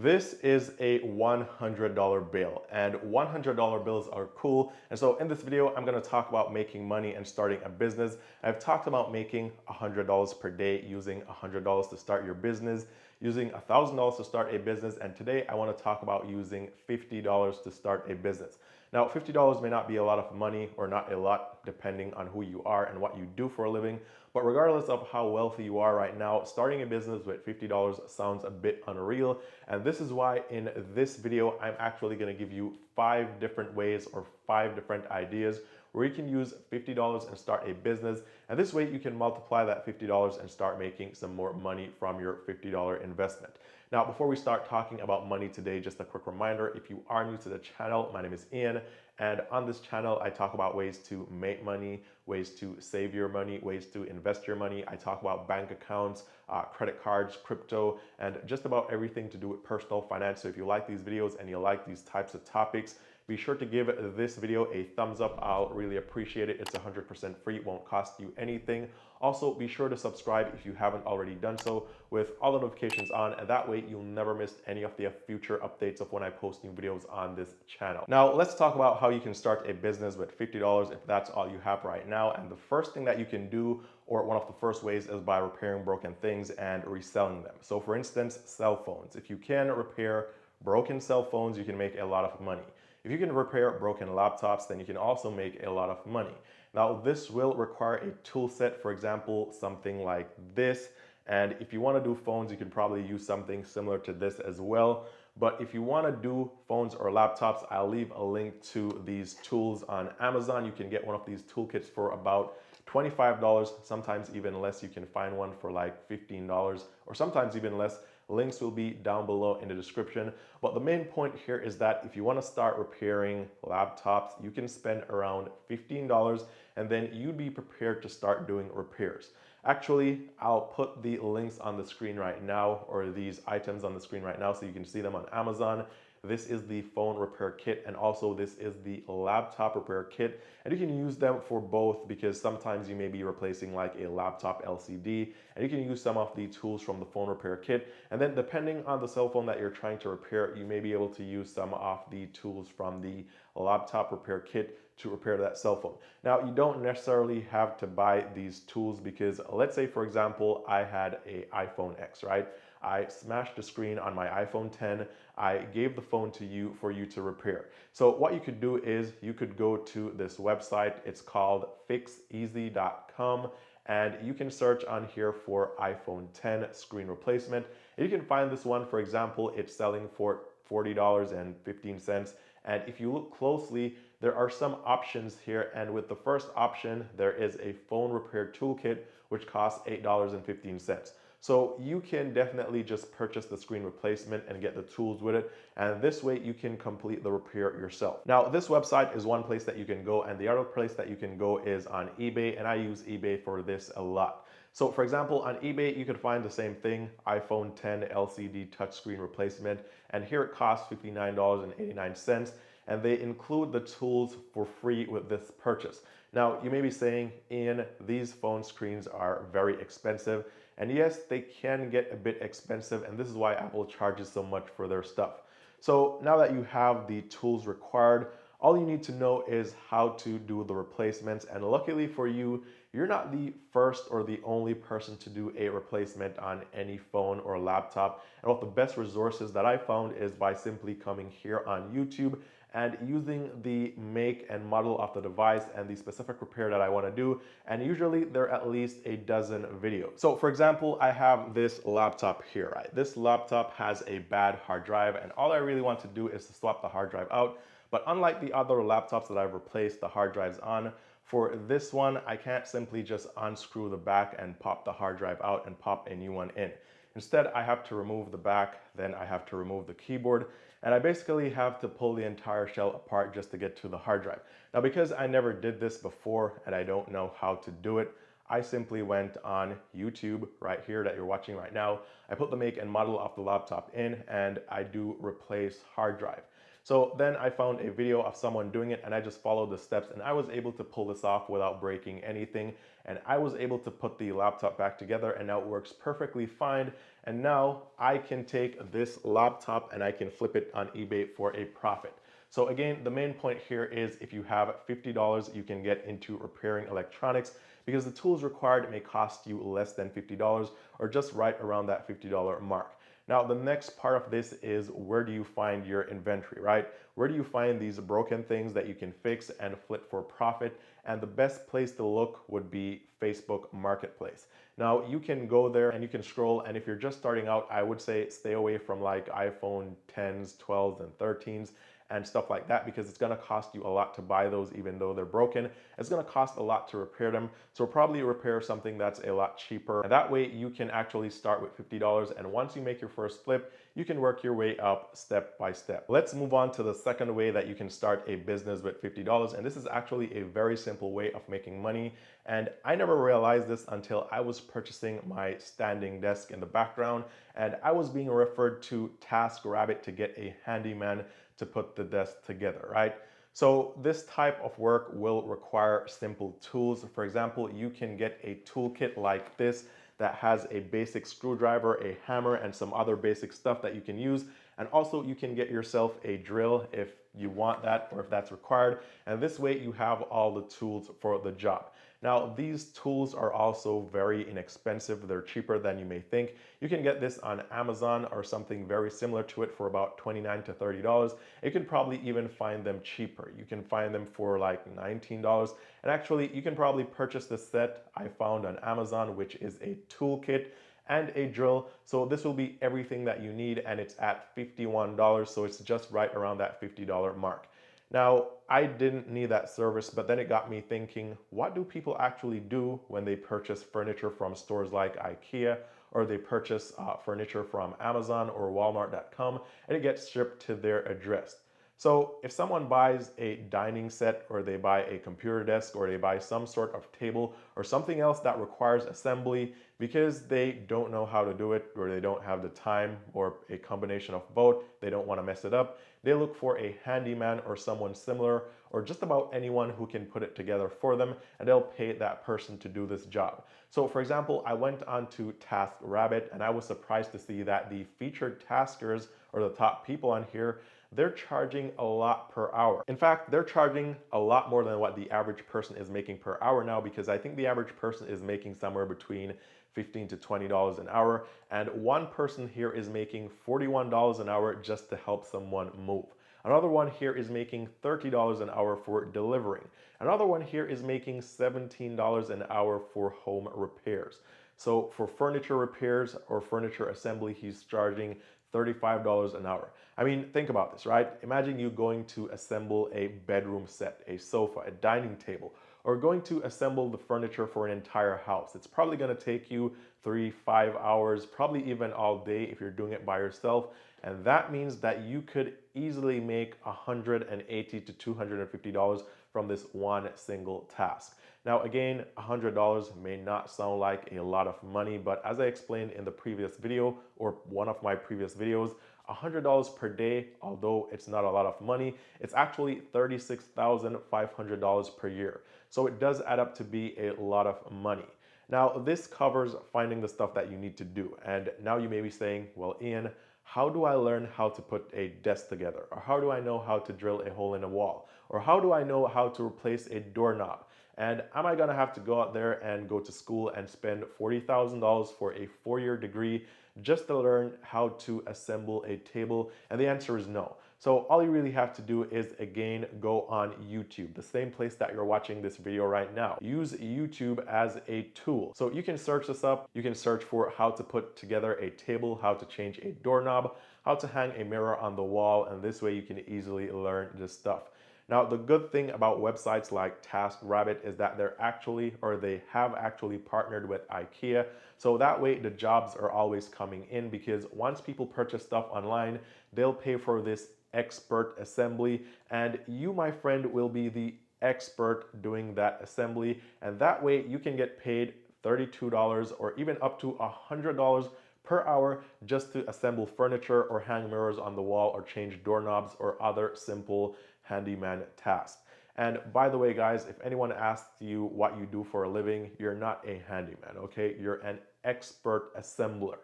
This is a $100 bill, and $100 bills are cool. And so in this video, I'm going to talk about making money and starting a business. I've talked about making $100 per day, using $100 to start your business, using $1,000 to start a business. And today I want to talk about using $50 to start a business. Now, $50 may not be a lot of money or not a lot depending on who you are and what you do for a living. But regardless of how wealthy you are right now, starting a business with $50 sounds a bit unreal. And this is why in this video, I'm actually going to give you 5 different ways or 5 different ideas where you can use $50 and start a business. And this way you can multiply that $50 and start making some more money from your $50 investment. Now, before we start talking about money today, just a quick reminder, if you are new to the channel, my name is Eann, and on this channel, I talk about ways to make money, ways to save your money, ways to invest your money. I talk about bank accounts, credit cards, crypto, and just about everything to do with personal finance. So if you like these videos and you like these types of topics, be sure to give this video a thumbs up. I'll really appreciate it. It's 100% free. It won't cost you anything. Also, be sure to subscribe if you haven't already done so with all the notifications on, and that way you'll never miss any of the future updates of when I post new videos on this channel. Now, let's talk about how you can start a business with $50 if that's all you have right now. And the first thing that you can do, or one of the first ways, is by repairing broken things and reselling them. So for instance, cell phones. If you can repair broken cell phones, you can make a lot of money. If you can repair broken laptops, then you can also make a lot of money. Now, this will require a tool set, for example, something like this. And if you want to do phones, you can probably use something similar to this as well. But if you want to do phones or laptops, I'll leave a link to these tools on Amazon. You can get one of these toolkits for about $25, sometimes even less. You can find one for like $15 or sometimes even less. Links will be down below in the description. But the main point here is that if you want to start repairing laptops, you can spend around $15 and then you'd be prepared to start doing repairs. Actually, I'll put the links on the screen right now, or these items on the screen right now, so you can see them on Amazon. This is the phone repair kit, and also this is the laptop repair kit. And you can use them for both because sometimes you may be replacing like a laptop LCD, and you can use some of the tools from the phone repair kit. And then depending on the cell phone that you're trying to repair, you may be able to use some of the tools from the laptop repair kit to repair that cell phone. Now, you don't necessarily have to buy these tools because let's say, for example, I had an iPhone X, right? I smashed the screen on my iPhone 10. I gave the phone to you for you to repair. So what you could do is you could go to this website. It's called fixeasy.com, and you can search on here for iPhone 10 screen replacement. And you can find this one, for example, it's selling for $40.15. And if you look closely, there are some options here. And with the first option, there is a phone repair toolkit, which costs $8.15. So you can definitely just purchase the screen replacement and get the tools with it. And this way you can complete the repair yourself. Now, this website is one place that you can go, and the other place that you can go is on eBay. And I use eBay for this a lot. So for example, on eBay, you could find the same thing, iPhone 10 LCD touchscreen replacement. And here it costs $59.89. And they include the tools for free with this purchase. Now, you may be saying, Eann, these phone screens are very expensive. And yes, they can get a bit expensive, and this is why Apple charges so much for their stuff. So now that you have the tools required, all you need to know is how to do the replacements. And luckily for you, you're not the first or the only person to do a replacement on any phone or laptop. And one of the best resources that I found is by simply coming here on YouTube and using the make and model of the device and the specific repair that I want to do. And usually there are at least a dozen videos. So for example, I have this laptop here, right? This laptop has a bad hard drive, and all I really want to do is to swap the hard drive out. But unlike the other laptops that I've replaced the hard drives on, for this one, I can't simply just unscrew the back and pop the hard drive out and pop a new one in. Instead, I have to remove the back, then I have to remove the keyboard, and I basically have to pull the entire shell apart just to get to the hard drive. Now, because I never did this before and I don't know how to do it, I simply went on YouTube right here that you're watching right now. I put the make and model of the laptop in, and I do replace hard drive. So then I found a video of someone doing it, and I just followed the steps, and I was able to pull this off without breaking anything. And I was able to put the laptop back together, and now it works perfectly fine. And now I can take this laptop and I can flip it on eBay for a profit. So again, the main point here is if you have $50, you can get into repairing electronics because the tools required may cost you less than $50 or just right around that $50 mark. Now, the next part of this is where do you find your inventory, right? Where do you find these broken things that you can fix and flip for profit? And the best place to look would be Facebook Marketplace. Now, you can go there and you can scroll, and if you're just starting out, I would say stay away from like iPhone 10s, 12s, and 13s and stuff like that because it's going to cost you a lot to buy those even though they're broken. It's going to cost a lot to repair them. So probably repair something that's a lot cheaper. And that way you can actually start with $50, and once you make your first flip, you can work your way up step by step. Let's move on to the second way that you can start a business with $50, and this is actually a very simple way of making money. And I never realized this until I was purchasing my standing desk in the background, and I was being referred to TaskRabbit to get a handyman to put the desk together, right? So this type of work will require simple tools. For example, you can get a toolkit like this that has a basic screwdriver, a hammer, and some other basic stuff that you can use. And also you can get yourself a drill if you want that or if that's required. And this way you have all the tools for the job. Now, these tools are also very inexpensive. They're cheaper than you may think. You can get this on Amazon or something very similar to it for about $29 to $30. You can probably even find them cheaper. You can find them for like $19. And actually, you can probably purchase the set I found on Amazon, which is a toolkit and a drill. So this will be everything that you need, and it's at $51. So it's just right around that $50 mark. Now, I didn't need that service, but then it got me thinking, what do people actually do when they purchase furniture from stores like IKEA, or they purchase furniture from Amazon or Walmart.com, and it gets shipped to their address? So if someone buys a dining set, or they buy a computer desk, or they buy some sort of table or something else that requires assembly because they don't know how to do it, or they don't have the time, or a combination of both, they don't want to mess it up, they look for a handyman or someone similar, or just about anyone who can put it together for them, and they'll pay that person to do this job. So for example, I went onto TaskRabbit and I was surprised to see that the featured taskers, or the top people on here, they're charging a lot per hour. In fact, they're charging a lot more than what the average person is making per hour now, because I think the average person is making somewhere between $15 to $20 an hour, and one person here is making $41 an hour just to help someone move. Another one here is making $30 an hour for delivering. Another one here is making $17 an hour for home repairs. So for furniture repairs or furniture assembly, he's charging $35 an hour. I mean, think about this, right? Imagine you going to assemble a bedroom set, a sofa, a dining table, or going to assemble the furniture for an entire house. It's probably going to take you 3-5 hours, probably even all day if you're doing it by yourself. And that means that you could easily make $180 to $250 from this one single task. Now again, $100 may not sound like a lot of money, but as I explained in the previous video, or one of my previous videos, $100 per day, although it's not a lot of money, it's actually $36,500 per year. So it does add up to be a lot of money. Now this covers finding the stuff that you need to do. And now you may be saying, well, Eann, how do I learn how to put a desk together? Or how do I know how to drill a hole in a wall? Or how do I know how to replace a doorknob? And am I gonna have to go out there and go to school and spend $40,000 for a 4-year degree just to learn how to assemble a table? And the answer is no. So all you really have to do is, again, go on YouTube, the same place that you're watching this video right now. Use YouTube as a tool. So you can search this up. You can search for how to put together a table, how to change a doorknob, how to hang a mirror on the wall, and this way you can easily learn this stuff. Now, the good thing about websites like TaskRabbit is that they have actually partnered with IKEA. So that way the jobs are always coming in, because once people purchase stuff online, they'll pay for this expert assembly, and you, my friend, will be the expert doing that assembly. And that way you can get paid $32 or even up to $100 per hour just to assemble furniture or hang mirrors on the wall or change doorknobs or other simple handyman tasks. And by the way, guys, if anyone asks you what you do for a living, you're not a handyman, okay? You're an expert assembler.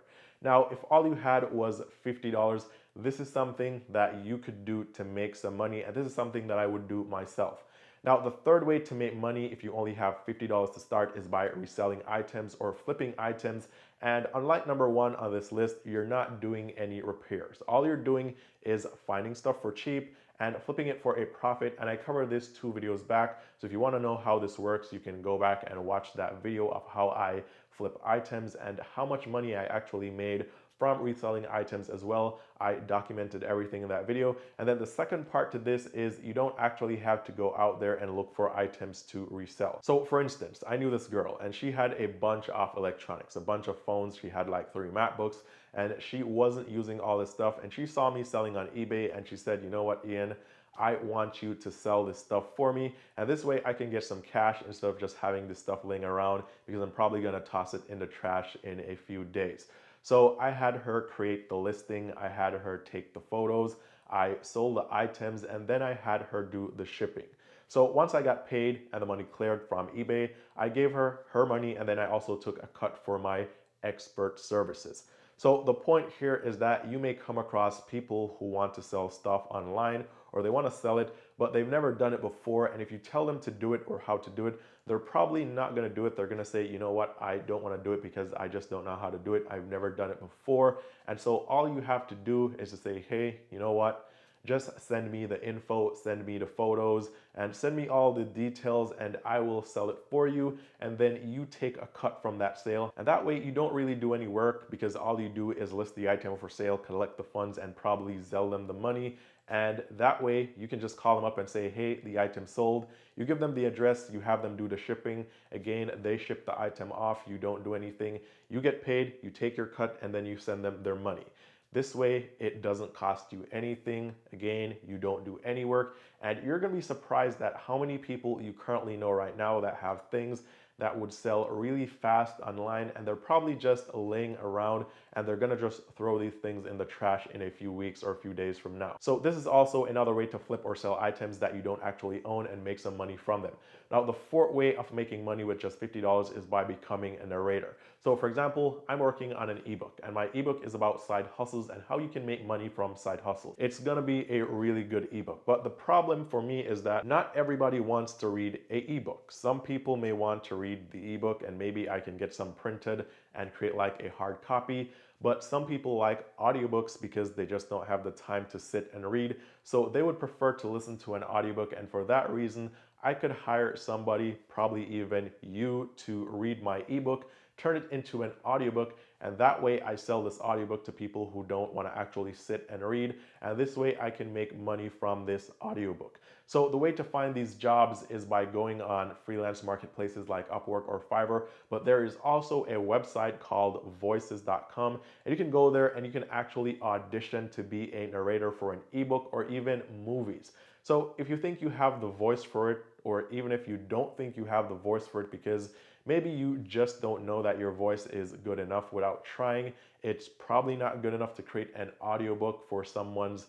Now, if all you had was $50, this is something that you could do to make some money, and this is something that I would do myself. Now, the third way to make money if you only have $50 to start is by reselling items or flipping items. And unlike number one on this list, you're not doing any repairs. All you're doing is finding stuff for cheap and flipping it for a profit. And I covered this 2 videos back. So if you want to know how this works, you can go back and watch that video of how I flip items and how much money I actually made from reselling items as well. I documented everything in that video. And then the second part to this is you don't actually have to go out there and look for items to resell. So for instance, I knew this girl and she had a bunch of electronics, a bunch of phones. She had like 3 MacBooks and she wasn't using all this stuff. And she saw me selling on eBay and she said, you know what, Eann, I want you to sell this stuff for me. And this way I can get some cash instead of just having this stuff laying around because I'm probably gonna toss it in the trash in a few days. So I had her create the listing, I had her take the photos, I sold the items, and then I had her do the shipping. So once I got paid and the money cleared from eBay, I gave her her money and then I also took a cut for my expert services. So the point here is that you may come across people who want to sell stuff online or they want to sell it, but they've never done it before. And if you tell them to do it or how to do it, they're probably not going to do it. They're going to say, you know what, I don't want to do it because I just don't know how to do it. I've never done it before. And so all you have to do is to say, hey, you know what? Just send me the info, send me the photos, and send me all the details and I will sell it for you. And then you take a cut from that sale. And that way you don't really do any work because all you do is list the item for sale, collect the funds, and probably sell them the money. And that way you can just call them up and say, hey, the item sold. You give them the address, you have them do the shipping. Again, they ship the item off, you don't do anything. You get paid, you take your cut, and then you send them their money. This way, it doesn't cost you anything. Again, you don't do any work, and you're gonna be surprised at how many people you currently know right now that have things that would sell really fast online, and they're probably just laying around and they're gonna just throw these things in the trash in a few weeks or a few days from now. So this is also another way to flip or sell items that you don't actually own and make some money from them. Now, the fourth way of making money with just $50 is by becoming a narrator. So for example, I'm working on an ebook and my ebook is about side hustles and how you can make money from side hustles. It's gonna be a really good ebook, but the problem for me is that not everybody wants to read an ebook. Some people may want to read the ebook and maybe I can get some printed and create like a hard copy. But some people like audiobooks because they just don't have the time to sit and read. So they would prefer to listen to an audiobook. And for that reason, I could hire somebody, probably even you, to read my ebook, turn it into an audiobook, and that way I sell this audiobook to people who don't want to actually sit and read, and this way I can make money from this audiobook. So the way to find these jobs is by going on freelance marketplaces like Upwork or Fiverr, but there is also a website called voices.com, and you can go there and you can actually audition to be a narrator for an ebook or even movies. So if you think you have the voice for it, or even if you don't think you have the voice for it because maybe you just don't know that your voice is good enough without trying, it's probably not good enough to create an audiobook for someone's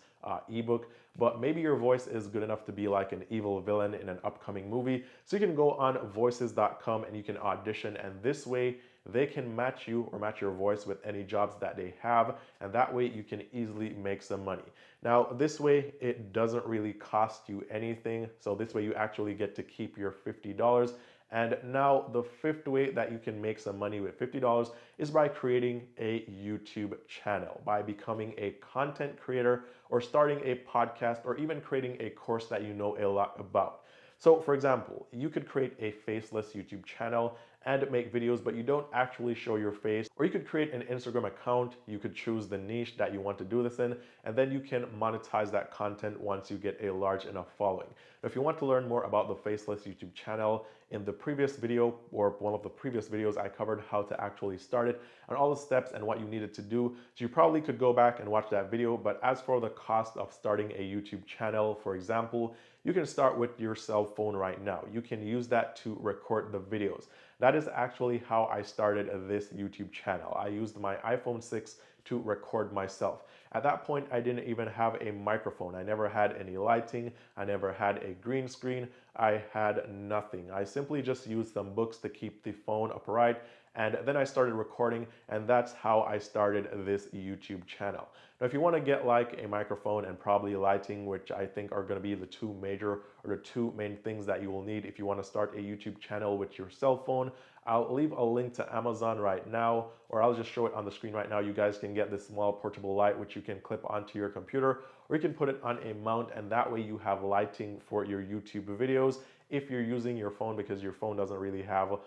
ebook, but maybe your voice is good enough to be like an evil villain in an upcoming movie. So you can go on voices.com and you can audition, and this way they can match you or match your voice with any jobs that they have, and that way you can easily make some money. Now, this way it doesn't really cost you anything, so this way you actually get to keep your $50. And now the fifth way that you can make some money with $50 is by creating a YouTube channel, by becoming a content creator or starting a podcast or even creating a course that you know a lot about. So for example, you could create a faceless YouTube channel and make videos, but you don't actually show your face. Or you could create an Instagram account. You could choose the niche that you want to do this in, and then you can monetize that content once you get a large enough following. Now, if you want to learn more about the faceless YouTube channel, in the previous video or one of the previous videos, I covered how to actually start it and all the steps and what you needed to do. So you probably could go back and watch that video. But as for the cost of starting a YouTube channel, for example, you can start with your cell phone right now. You can use that to record the videos. That is actually how I started this YouTube channel. I used my iPhone 6 to record myself. At that point, I didn't even have a microphone. I never had any lighting. I never had a green screen. I had nothing. I simply just used some books to keep the phone upright, and then I started recording, and that's how I started this YouTube channel. Now, if you want to get like a microphone and probably lighting, which I think are going to be the two main things that you will need if you want to start a YouTube channel with your cell phone, I'll leave a link to Amazon right now, or I'll just show it on the screen right now. You guys can get this small portable light, which you can clip onto your computer, or you can put it on a mount, and that way you have lighting for your YouTube videos if you're using your phone, because your phone doesn't really have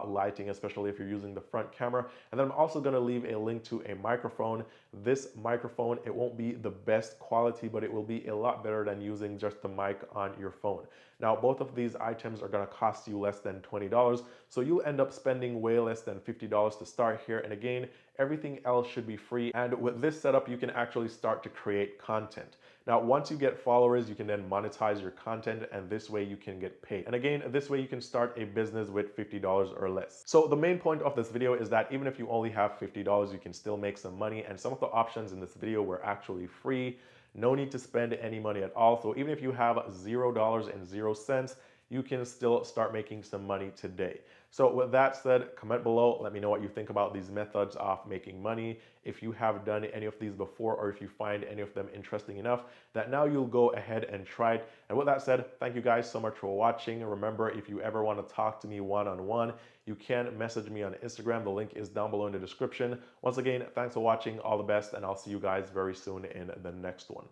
lighting, especially if you're using the front camera. And then I'm also going to leave a link to a microphone. This microphone, it won't be the best quality, but it will be a lot better than using just the mic on your phone. Now, both of these items are going to cost you less than $20, so you'll end up spending way less than $50 to start here. And again, everything else should be free. And with this setup, you can actually start to create content. Now, once you get followers, you can then monetize your content, and this way you can get paid. And again, this way you can start a business with $50 or less. So the main point of this video is that even if you only have $50, you can still make some money. And some of the options in this video were actually free. No need to spend any money at all. So even if you have $0.00, you can still start making some money today. So with that said, comment below, let me know what you think about these methods of making money. If you have done any of these before, or if you find any of them interesting enough that now you'll go ahead and try it. And with that said, thank you guys so much for watching. Remember, if you ever want to talk to me one-on-one, you can message me on Instagram. The link is down below in the description. Once again, thanks for watching, all the best, and I'll see you guys very soon in the next one.